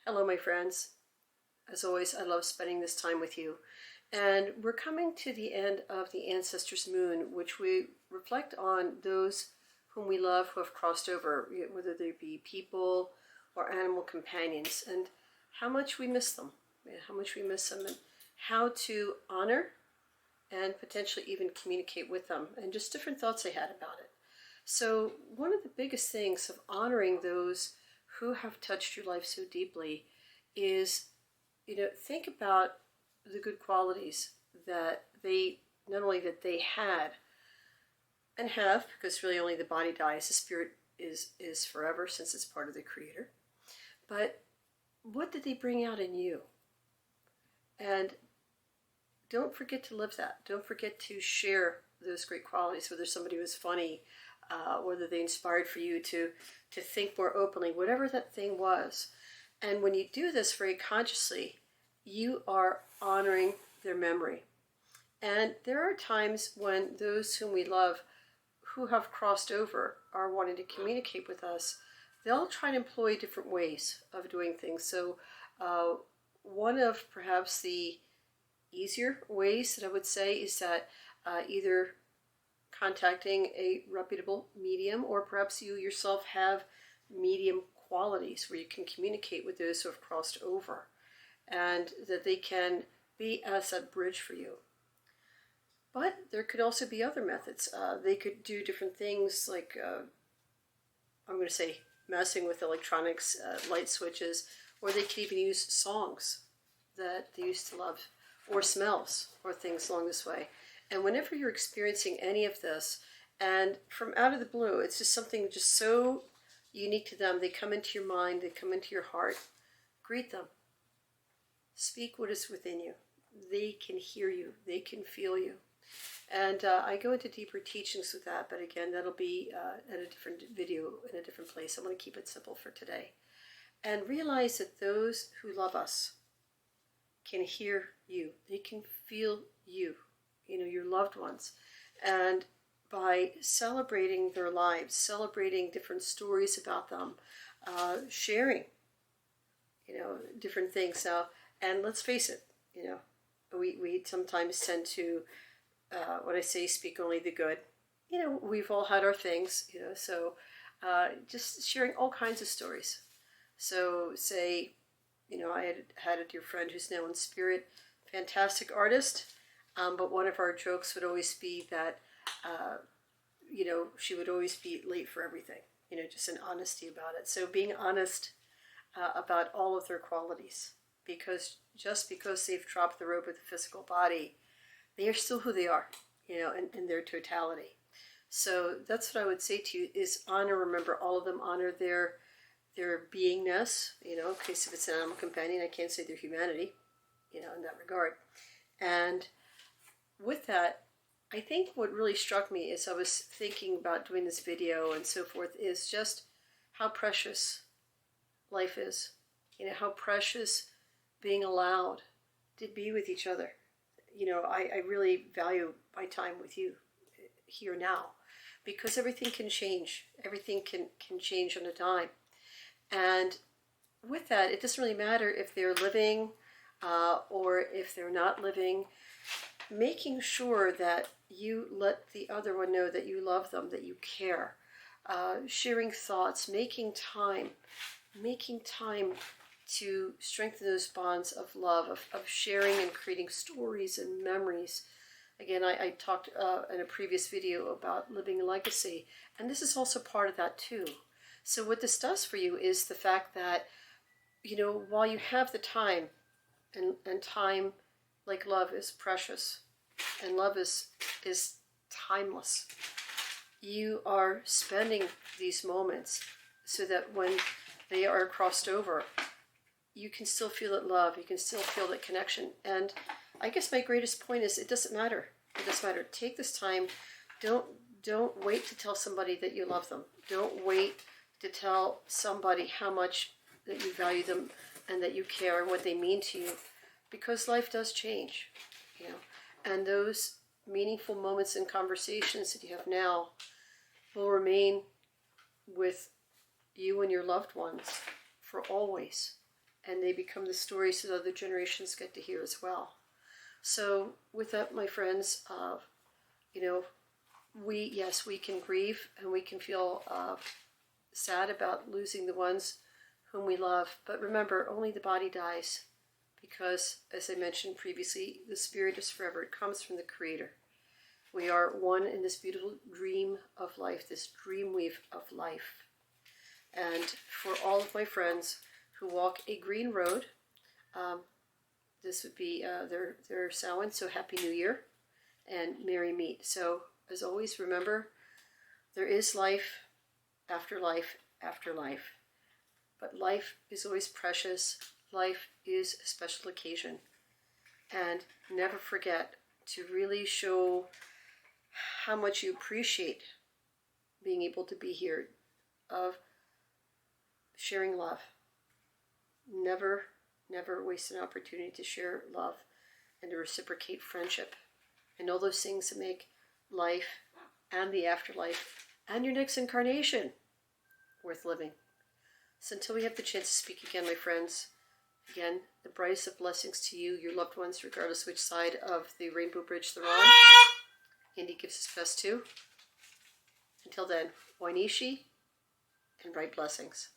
Hello, my friends. As always, I love spending this time with you. And we're coming to the end of the Ancestors Moon, which we reflect on those whom we love who have crossed over, whether they be people or animal companions, and how much we miss them, and how to honor and potentially even communicate with them, and just different thoughts I had about it. So one of the biggest things of honoring those who have touched your life so deeply is, think about the good qualities that they, not only that they had and have, because really only the body dies, the spirit is forever since it's part of the Creator, but what did they bring out in you? And don't forget to live that. Don't forget to share those great qualities, whether somebody was funny, whether they inspired for you to think more openly, whatever that thing was. And when you do this very consciously, you are honoring their memory. And there are times when those whom we love, who have crossed over, are wanting to communicate with us. They'll try to employ different ways of doing things. So one of perhaps the easier ways that I would say is that either contacting a reputable medium, or perhaps you yourself have medium qualities where you can communicate with those who have crossed over, and that they can be as a bridge for you. But there could also be other methods. They could do different things like, I'm going to say, messing with electronics, light switches, or they could even use songs that they used to love, or smells, or things along this way. And whenever you're experiencing any of this, and from out of the blue, it's just something just so unique to them, they come into your mind, they come into your heart, greet them. Speak what is within you. They can hear you, they can feel you. And I go into deeper teachings with that, but again, that'll be at a different video in a different place. I want to keep it simple for today. And realize that those who love us can hear you, they can feel you, your loved ones. And by celebrating their lives, celebrating different stories about them, sharing, different things. And let's face it, we sometimes tend to, when I say speak only the good, we've all had our things, so just sharing all kinds of stories. So say, I had a dear friend who's now in spirit, fantastic artist, but one of our jokes would always be that, she would always be late for everything, just an honesty about it. So being honest about all of their qualities, because just because they've dropped the robe of the physical body, they are still who they are, in their totality. So that's what I would say to you is honor, remember all of them, honor their beingness, in case if it's an animal companion, I can't say their humanity, in that regard. And with that, I think what really struck me as I was thinking about doing this video and so forth is just how precious life is, how precious being allowed to be with each other. I really value my time with you here now, because everything can change. Everything can change on a dime. And with that, it doesn't really matter if they're living or if they're not living. Making sure that you let the other one know that you love them, that you care. Sharing thoughts, making time to strengthen those bonds of love, of sharing and creating stories and memories. Again, I talked in a previous video about living a legacy, and this is also part of that too. So what this does for you is the fact that, while you have the time, and time, like love, is precious, and love is timeless, you are spending these moments so that when they are crossed over, you can still feel that love, you can still feel that connection. And I guess my greatest point is, it doesn't matter. It doesn't matter. Take this time. Don't wait to tell somebody that you love them. Don't wait to tell somebody how much that you value them and that you care and what they mean to you, because life does change, and those meaningful moments and conversations that you have now will remain with you and your loved ones for always. and they become the stories that other generations get to hear as well. So with that, my friends, we can grieve and we can feel sad about losing the ones whom we love. But remember, only the body dies because, as I mentioned previously, the spirit is forever. It comes from the Creator. We are one in this beautiful dream of life, this dream weave of life. And for all of my friends who walk a green road, this would be their Samhain, so Happy New Year and Merry Meet. So, as always, remember, there is life after life after life. But life is always precious. Life is a special occasion. And never forget to really show how much you appreciate being able to be here, of sharing love. Never waste an opportunity to share love and to reciprocate friendship and all those things that make life and the afterlife and your next incarnation worth living. So until we have the chance to speak again, my friends, again, the brightest of blessings to you, your loved ones, regardless which side of the rainbow bridge they're on. Indy gives his best too. Until then, Oinishi and bright blessings.